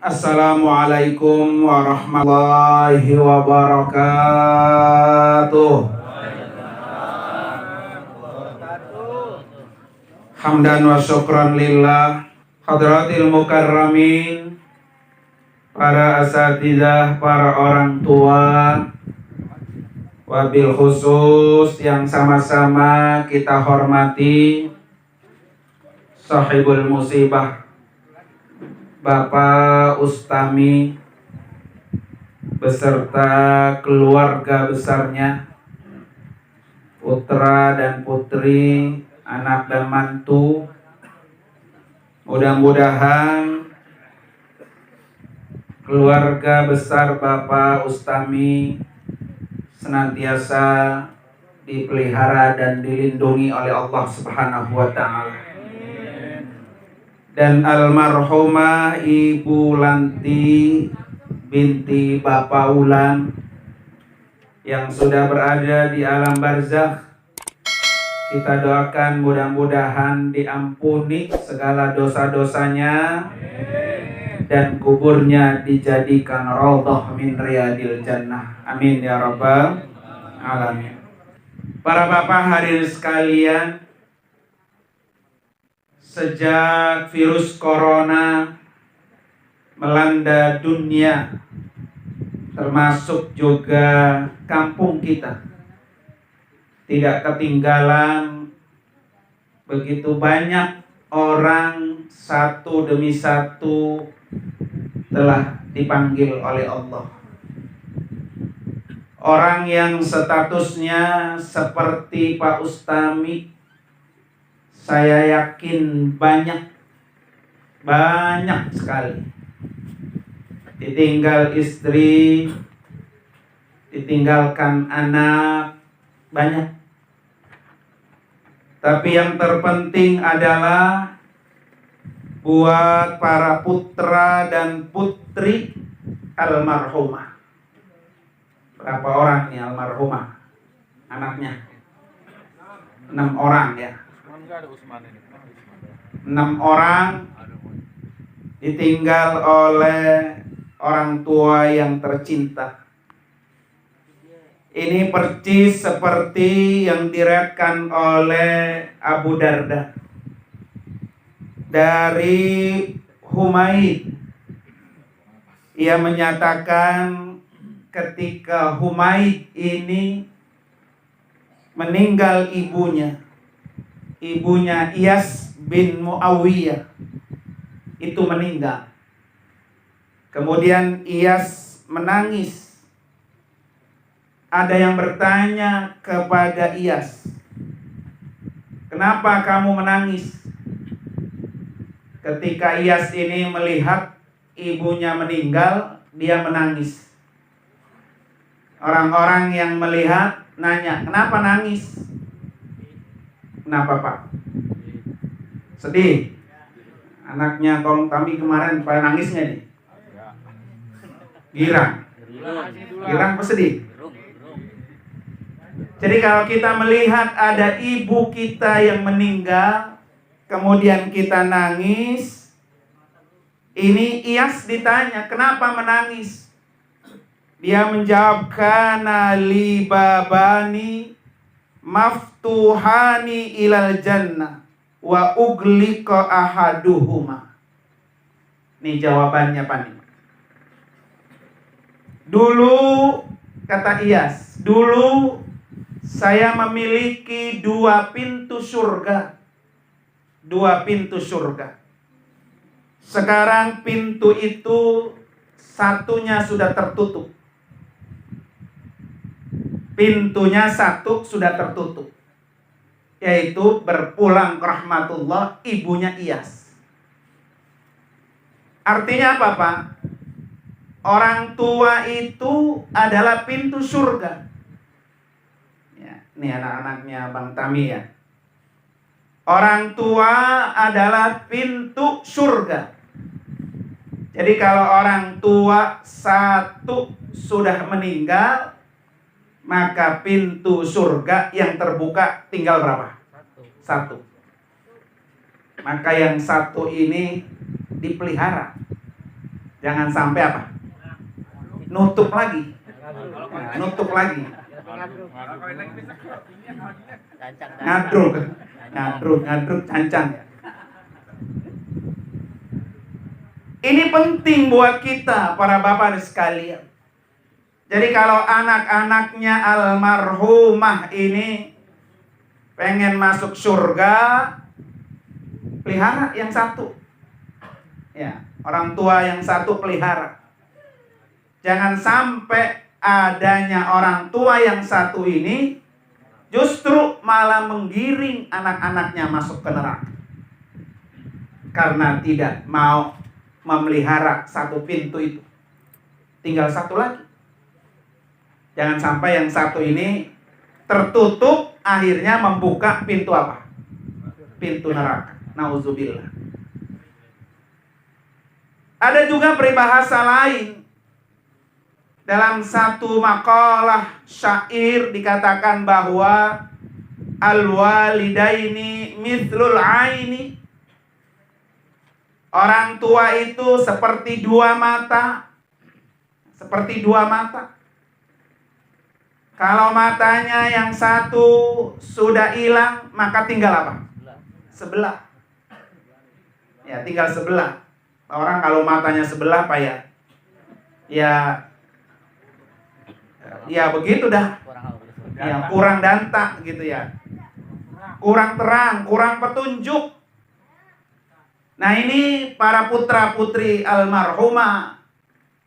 Assalamualaikum warahmatullahi wabarakatuh. Hamdan wa syukran lillah. Hadratil mukarramin, para asatidzah, para orang tua, wabil khusus yang sama-sama kita hormati sahibul musibah Bapak Ustami beserta keluarga besarnya, putra dan putri, anak dan mantu. Mudah-mudahan keluarga besar Bapak Ustami senantiasa dipelihara dan dilindungi oleh Allah Subhanahu wa Ta'ala. Dan almarhumah Ibu Lanti binti Bapak Ulan yang sudah berada di alam barzakh, kita doakan mudah-mudahan diampuni segala dosa-dosanya dan kuburnya dijadikan raudhah min riyadil jannah. Amin ya rabbal alamin. Para bapak hadirin sekalian, sejak virus corona melanda dunia, termasuk juga kampung kita, tidak ketinggalan begitu banyak orang satu demi satu telah dipanggil oleh Allah. Orang yang statusnya seperti Pak Ustami, saya yakin banyak sekali. Ditinggal istri, ditinggalkan anak, banyak. Tapi yang terpenting adalah buat para putra dan putri almarhumah. Berapa orang nih almarhumah anaknya? 6 orang ya. 6 orang ditinggal oleh orang tua yang tercinta. Ini percis seperti yang diriwayatkan oleh Abu Darda dari Humaid. Ia menyatakan ketika Humaid ini meninggal ibunya Iyas bin Muawiyah itu meninggal. Kemudian Iyas menangis. Ada yang bertanya kepada Iyas, "Kenapa kamu menangis?" Ketika Iyas ini melihat ibunya meninggal, dia menangis. Orang-orang yang melihat nanya, "Kenapa nangis?" "Kenapa Pak?" "Sedih." Anaknya Kong Tami kemarin pada nangisnya nih. Girang apa sedih? Jadi kalau kita melihat ada ibu kita yang meninggal, kemudian kita nangis, ini Iyas ditanya, "Kenapa menangis?" Dia menjawab, "Kana li babani maftuhani ilal jannah wa ugliqa ahaduhuma." Ini jawabannya Pak. Dulu, kata Iyas, dulu saya memiliki 2 pintu surga. 2 pintu surga. Sekarang pintu itu satunya sudah tertutup. Pintunya satu sudah tertutup, yaitu berpulang ke rahmatullah ibunya Iyas. Artinya apa Pak? Orang tua itu adalah pintu surga. Ya, ini anak-anaknya Bang Tami ya. Orang tua adalah pintu surga. Jadi kalau orang tua satu sudah meninggal, maka pintu surga yang terbuka tinggal berapa? 1. Maka yang 1 ini dipelihara. Jangan sampai apa? Nutup lagi. Nah, nutup lagi. Ngadruk, cancang. Ini penting buat kita para bapak sekalian. Jadi kalau anak-anaknya almarhumah ini pengen masuk surga, pelihara yang satu. Ya, orang tua yang satu pelihara. Jangan sampai adanya orang tua yang satu ini justru malah menggiring anak-anaknya masuk ke neraka. Karena tidak mau memelihara satu pintu itu. Tinggal satu lagi. Jangan sampai yang satu ini tertutup, akhirnya membuka pintu apa? Pintu neraka. Nauzubillah. Ada juga peribahasa lain. Dalam satu makalah syair dikatakan bahwa al-walidaini mithlul aini. Orang tua itu seperti dua mata. Seperti dua mata. Kalau matanya yang satu sudah hilang, maka tinggal apa? Sebelah. Ya, tinggal sebelah. Orang kalau matanya sebelah apa ya? Ya begitu dah. Ya, kurang danta gitu ya. Kurang terang, kurang petunjuk. Nah, ini para putra-putri almarhumah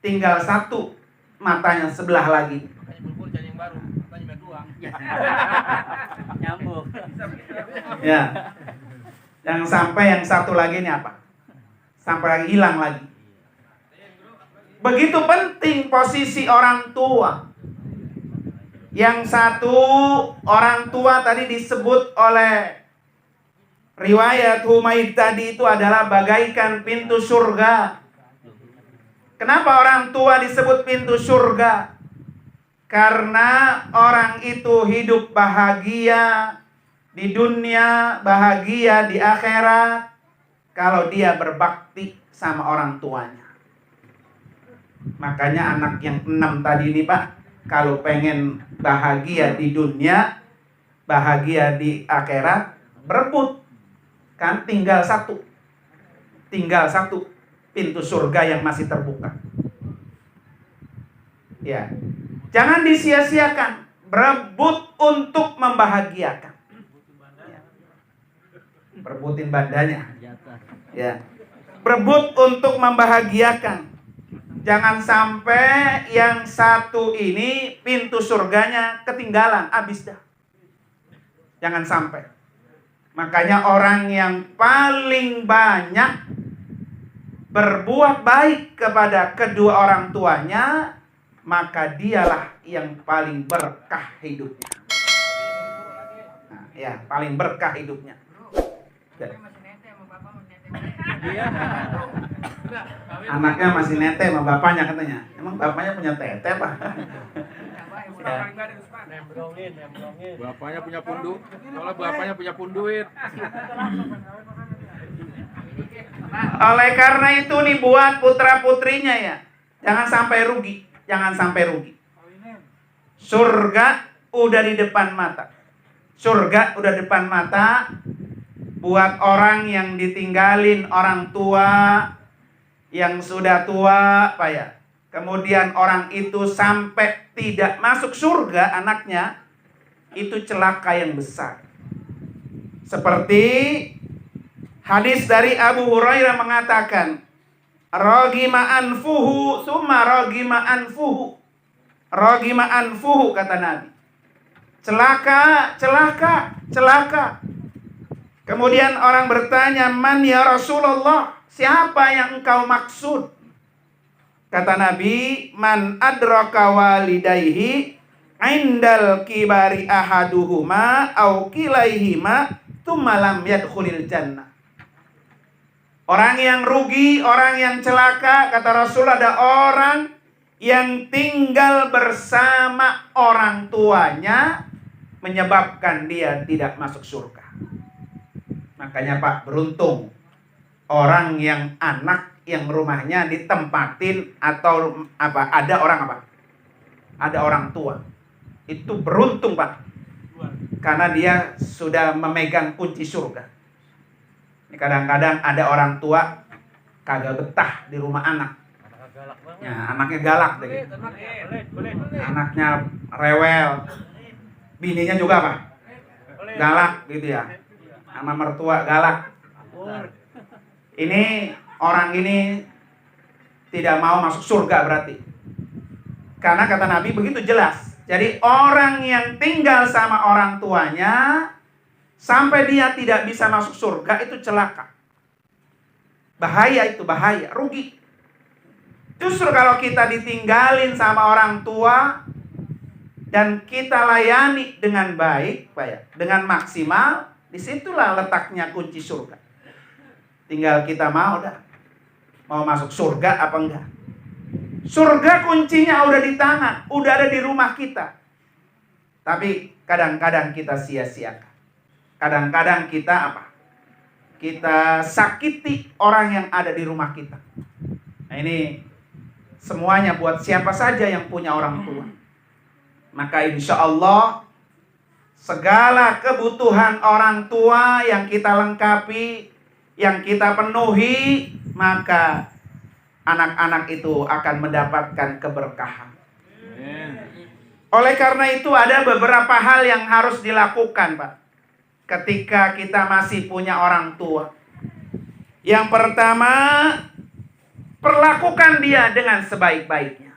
tinggal satu, matanya sebelah lagi. Ya. Jangan sampai yang satu lagi ini apa? Sampai lagi hilang lagi. Begitu penting posisi orang tua. Yang satu orang tua tadi disebut oleh riwayat Humaid tadi itu adalah bagaikan pintu surga. Kenapa orang tua disebut pintu surga? Karena orang itu hidup bahagia di dunia, bahagia di akhirat kalau dia berbakti sama orang tuanya. Makanya anak yang 6 tadi ini Pak, kalau pengen bahagia di dunia, bahagia di akhirat, berebut. Kan tinggal satu pintu surga yang masih terbuka. Ya, jangan disia-siakan, berebut untuk membahagiakan. Ya. Berebutin bandanya. Ya, berebut untuk membahagiakan. Jangan sampai yang satu ini pintu surganya ketinggalan, habis dah. Jangan sampai. Makanya orang yang paling banyak berbuat baik kepada kedua orang tuanya, maka dialah yang paling berkah hidupnya. Nah, ya, paling berkah hidupnya. Anaknya masih nete sama bapaknya katanya. Emang bapaknya punya tete Pak? Ya. Bapaknya punya pundu, kalau bapaknya punya punduit. Oleh karena itu nih buat putra-putrinya ya, jangan sampai rugi, jangan sampai rugi. Surga udah di depan mata. Surga udah depan mata buat orang yang ditinggalin orang tua yang sudah tua, Pak ya. Kemudian orang itu sampai tidak masuk surga anaknya, itu celaka yang besar. Seperti hadis dari Abu Hurairah mengatakan, ragima anfuhu summa ragima anfuhu. Ragima anfuhu kata Nabi. Celaka, celaka, celaka. Kemudian orang bertanya, man ya Rasulullah, siapa yang engkau maksud? Kata Nabi, man adraka walidayhi indal kibari ahaduhuma au kilaihima tsumma lam yadkhulil jannah. Orang yang rugi, orang yang celaka, kata Rasul, ada orang yang tinggal bersama orang tuanya menyebabkan dia tidak masuk surga. Makanya Pak, beruntung Orang yang anak yang rumahnya ditempatin atau ada orang tua. Itu beruntung, Pak. Karena dia sudah memegang kunci surga. Kadang-kadang ada orang tua kagak betah di rumah anak. Ya, anaknya galak deh. Anaknya rewel. Bininya juga apa? Galak gitu ya. Sama mertua galak. Ini orang ini tidak mau masuk surga berarti. Karena kata Nabi begitu jelas. Jadi orang yang tinggal sama orang tuanya sampai dia tidak bisa masuk surga itu celaka. Bahaya itu, bahaya, rugi. Justru kalau kita ditinggalin sama orang tua dan kita layani dengan baik, Pak ya, dengan maksimal, disitulah letaknya kunci surga. Tinggal kita mau masuk surga apa enggak. Surga kuncinya udah di tangan, udah ada di rumah kita. Tapi kadang-kadang kita sia-siakan. Kadang-kadang kita kita sakiti orang yang ada di rumah kita. Nah ini semuanya buat siapa saja yang punya orang tua. Maka insya Allah segala kebutuhan orang tua yang kita lengkapi, yang kita penuhi, maka anak-anak itu akan mendapatkan keberkahan. Oleh karena itu ada beberapa hal yang harus dilakukan, Pak, ketika kita masih punya orang tua. Yang pertama, perlakukan dia dengan sebaik-baiknya.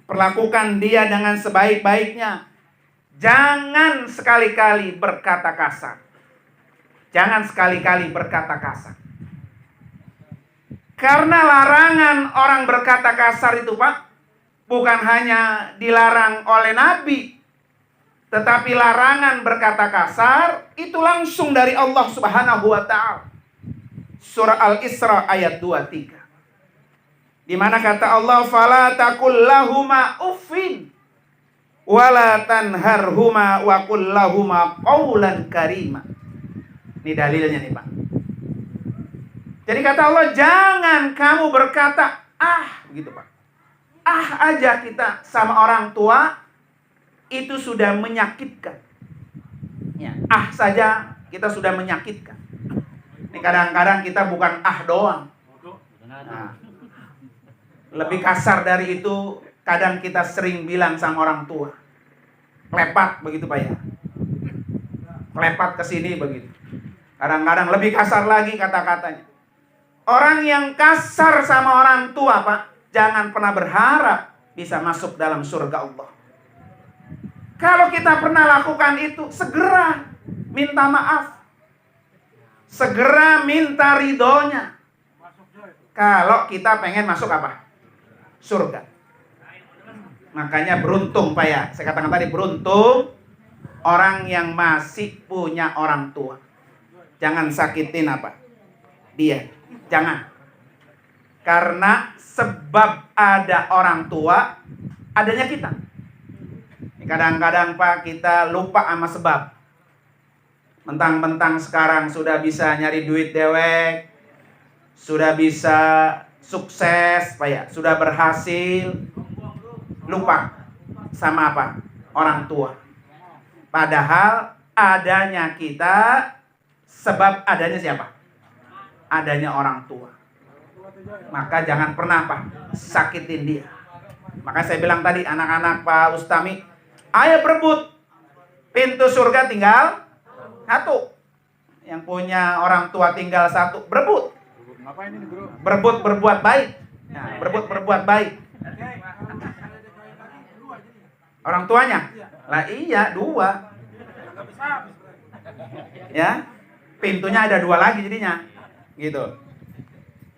Perlakukan dia dengan sebaik-baiknya. Jangan sekali-kali berkata kasar. Jangan sekali-kali berkata kasar. Karena larangan orang berkata kasar itu, Pak, bukan hanya dilarang oleh Nabi, tetapi larangan berkata kasar itu langsung dari Allah Subhanahu wa Ta'ala. Surah Al-Isra ayat 23. Di mana kata Allah, "Fala taqul lahuma uffin wala tanharhuma wa qul lahuma qawlan karima." Ini dalilnya nih, Pak. Jadi kata Allah, jangan kamu berkata gitu, Pak. Aja kita sama orang tua itu sudah menyakitkan. Ya, saja kita sudah menyakitkan. Ini kadang-kadang kita bukan doang. Nah, lebih kasar dari itu, kadang kita sering bilang sama orang tua. Klepat begitu, Pak ya. Klepat ke sini begitu. Kadang-kadang lebih kasar lagi kata-katanya. Orang yang kasar sama orang tua, Pak, jangan pernah berharap bisa masuk dalam surga Allah. Kalau kita pernah lakukan itu, segera minta maaf. Segera minta ridhonya. Kalau kita pengen masuk surga. Makanya beruntung, Pak ya. Saya katakan tadi, beruntung orang yang masih punya orang tua. Jangan sakitin dia. Jangan. Karena sebab ada orang tua, adanya kita. Kadang-kadang, Pak, kita lupa sama sebab. Mentang-mentang sekarang sudah bisa nyari duit dewek, sudah bisa sukses, Pak ya, sudah berhasil, lupa sama orang tua. Padahal adanya kita, sebab adanya siapa? Adanya orang tua. Maka jangan pernah sakitin dia. Maka saya bilang tadi, anak-anak Pak Ustami, ayo berebut. Pintu surga tinggal satu. Yang punya orang tua tinggal satu. Berebut. Ngapain ini, Bro? Berebut berbuat baik. Nah, berebut berbuat baik. Orang tuanya? Lah iya, 2. Ya. Pintunya ada 2 lagi jadinya. Gitu.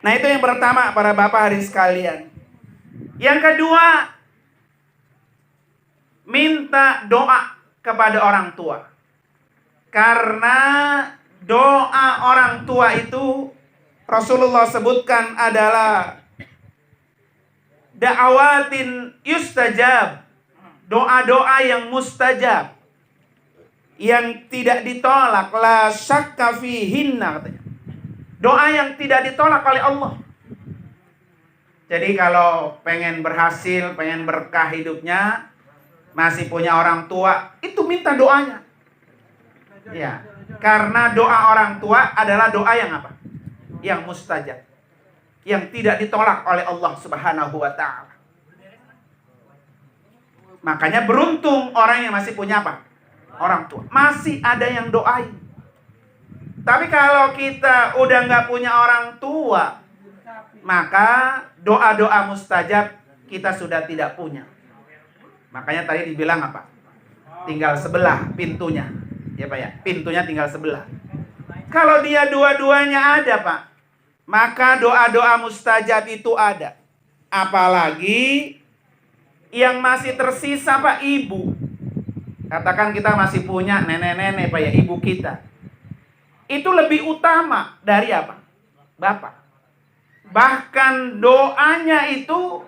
Nah, itu yang pertama, para bapak hari sekalian. Yang kedua, minta doa kepada orang tua. Karena doa orang tua itu Rasulullah sebutkan adalah da'awatin yustajab. Doa-doa yang mustajab, yang tidak ditolak, la syakka fihinna, katanya. Doa yang tidak ditolak oleh Allah. Jadi kalau pengen berhasil, pengen berkah hidupnya, masih punya orang tua, itu minta doanya. Ya, karena doa orang tua adalah doa yang apa? Yang mustajab. Yang tidak ditolak oleh Allah Subhanahu wa ta'ala. Makanya beruntung orang yang masih punya apa? Orang tua. Masih ada yang doain. Tapi kalau kita udah nggak punya orang tua, maka doa-doa mustajab kita sudah tidak punya. Makanya tadi dibilang apa? Tinggal sebelah pintunya. Ya Pak ya, pintunya tinggal sebelah. Kalau dia dua-duanya ada Pak, maka doa-doa mustajab itu ada. Apalagi yang masih tersisa Pak, ibu. Katakan kita masih punya nenek-nenek Pak ya, ibu kita. Itu lebih utama dari apa? Bapak. Bahkan doanya itu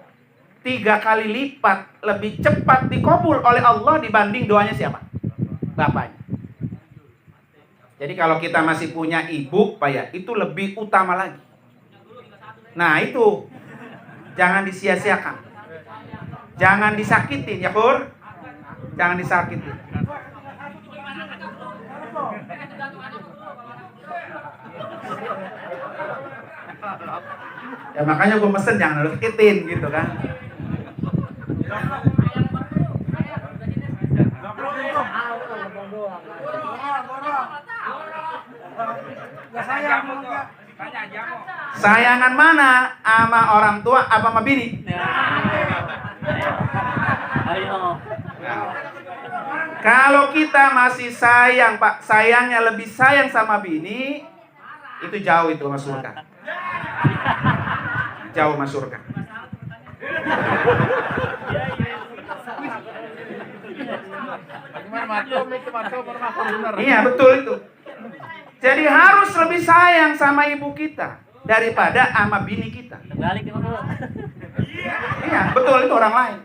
3 kali lipat lebih cepat dikabul oleh Allah dibanding doanya siapa? Bapaknya. Jadi kalau kita masih punya ibu, Pak ya, itu lebih utama lagi. Nah itu, jangan disia-siakan. Jangan disakitin ya Pur. Jangan disakitin. Ya makanya gue pesen jangan harus sakitin gitu kan. Sayangan mana? Sama orang tua apa sama bini? Kalau kita masih sayang Pak, sayangnya lebih sayang sama bini, itu jauh itu sama surga. Jauh sama surga. Iya betul itu. Jadi harus lebih sayang sama ibu kita daripada sama bini kita. Iya betul itu orang lain.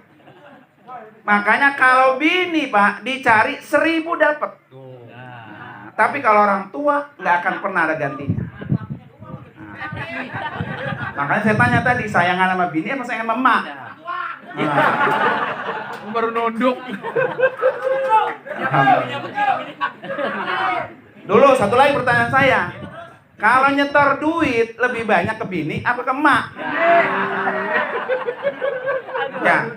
Makanya kalau bini Pak dicari 1000 dapat. Nah, tapi kalau orang tua nggak akan pernah ada gantinya. Nah, makanya saya tanya tadi sayangan sama bini apa sayangan sama emak? Nah. Baru nunduk. Dulu satu lagi pertanyaan saya. Kalau nyetor duit lebih banyak ke bini apa ke emak? Ya.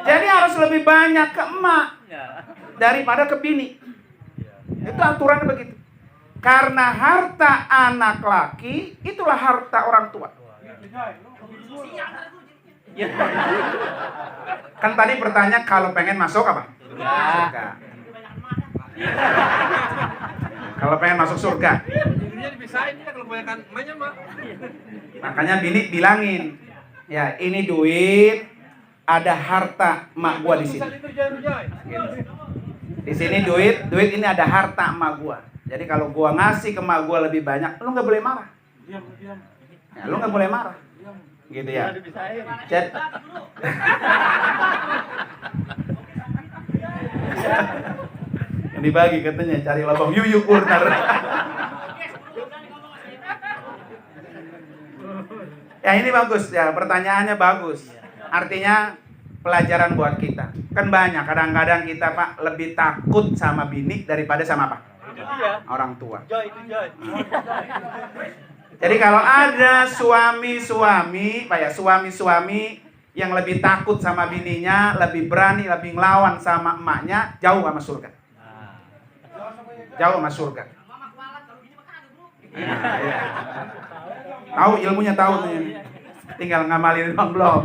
Jadi harus lebih banyak ke emak daripada ke bini. Itu aturannya begitu. Karena harta anak laki itulah harta orang tua. Kan tadi pertanyaan kalau pengen masuk apa? Surga. Kalau pengen masuk surga. Makanya bini bilangin, ya ini duit, ada harta emak gua di sini. Di sini duit ini ada harta emak gua. Jadi kalau gua ngasih ke emak gua lebih banyak, lu nggak boleh marah. Ya, lu nggak boleh marah. Gitu ya. Jadi, yang dibagi katanya cari lubang yuyuk urnar. Ya ini bagus ya, pertanyaannya bagus. Artinya pelajaran buat kita. Kan banyak kadang-kadang kita Pak lebih takut sama bini daripada sama apa? Orang tua. Jadi kalau ada suami-suami, Pak ya, suami-suami yang lebih takut sama bininya, lebih berani, lebih ngelawan sama emaknya, jauh sama surga. Jauh sama surga. Nah, ya. Tahu ilmunya tahu nih. Tinggal ngamalin doang belum.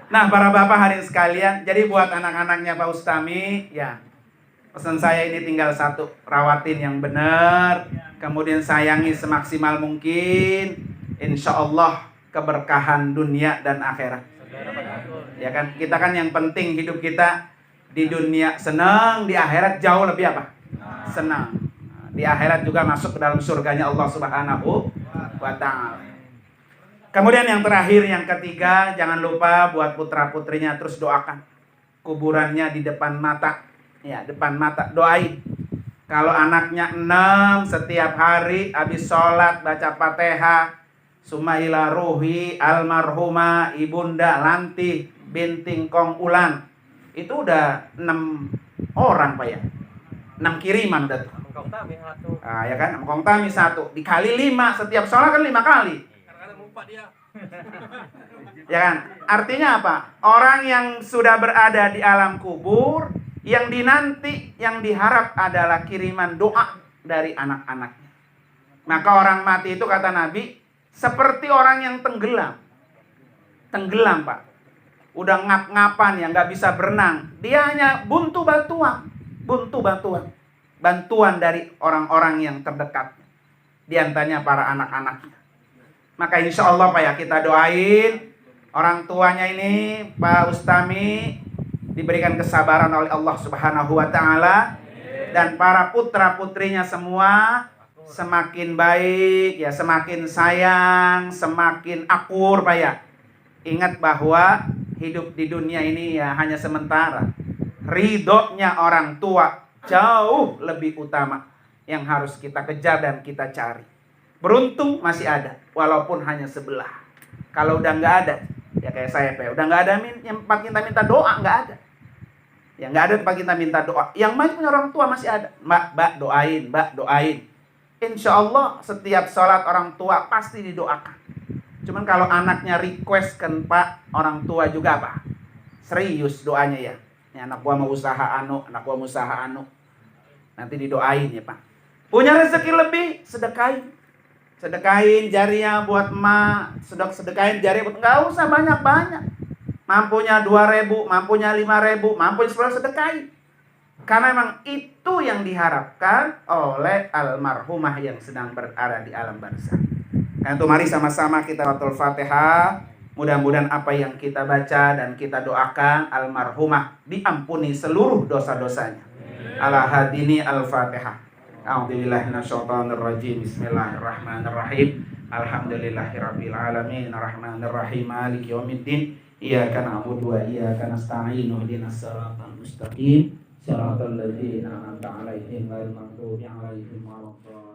Nah, para bapak hadirin sekalian, jadi buat anak-anaknya Pak Ustami, ya. Pesan saya ini tinggal satu, rawatin yang benar, kemudian sayangi semaksimal mungkin, insya Allah keberkahan dunia dan akhirat. Ya kan, kita kan yang penting hidup kita di dunia senang, di akhirat jauh lebih apa? Senang. Di akhirat juga masuk ke dalam surganya Allah Subhanahu wa ta'ala. Kemudian yang terakhir, yang ketiga, jangan lupa buat putra-putrinya terus doakan. Kuburannya di depan mata. Ya, depan mata doain. Kalau anaknya 6 setiap hari habis sholat baca Fatihah, summa ila ruhi almarhumah ibunda Lanti binti Kong Ulan. Itu udah 6 orang Pak ya. 6 kiriman udah tuh. Engkau tami satu. Ah, ya kan? Kong Tami 1 dikali 5 setiap sholat kan 5 kali. Kadang-kadang lupa dia. Ya kan? Artinya apa? Orang yang sudah berada di alam kubur, yang dinanti, yang diharap adalah kiriman doa dari anak-anaknya. Maka orang mati itu kata Nabi, seperti orang yang tenggelam. Tenggelam Pak. Udah ngap-ngapan ya, nggak bisa berenang. Dia hanya buntu batuan. Bantuan dari orang-orang yang terdekat. Di antaranya para anak-anaknya. Maka insya Allah Pak ya, kita doain orang tuanya ini, Pak Ustami, diberikan kesabaran oleh Allah Subhanahu wa Ta'ala, dan para putra-putrinya semua semakin baik ya, semakin sayang, semakin akur Pak ya. Ingat bahwa hidup di dunia ini ya hanya sementara. Ridhonya orang tua jauh lebih utama yang harus kita kejar dan kita cari. Beruntung masih ada, walaupun hanya sebelah. Kalau udah nggak ada, ya kayak saya Pak, udah nggak ada yang tempat kita minta doa, nggak ada. Ya nggak ada tempat kita minta doa. Yang masih punya orang tua masih ada. Mbak doain. Insya Allah setiap sholat orang tua pasti didoakan. Cuman kalau anaknya request kan Pak, orang tua juga apa? Serius doanya ya. Ya anak gua mau usaha anu. Nanti didoain ya Pak. Punya rezeki lebih, sedekain. Sedekain jariah buat emak, sedekain jariah buat, nggak usah banyak-banyak. Mampunya 2.000, mampunya 5.000, mampunya 10.000, sedekain. Karena memang itu yang diharapkan oleh almarhumah yang sedang berada di alam barzakh. Karena itu mari sama-sama kita suratul Fatihah. Mudah-mudahan apa yang kita baca dan kita doakan almarhumah diampuni seluruh dosa-dosanya. Ala hadini al-Fatihah. A'udzubillahi minasyaitonir rajim. Bismillahirrahmanirrahim. Alhamdulillahirabbil alamin. Arrahmanirrahim. Maliki yaumiddin. Iyyaka na'budu wa iyyaka nasta'in. Ihdinas siratal mustaqim. Siratal ladzina an'amta 'alaihim ghairil maghdubi 'alaihim waladdallin.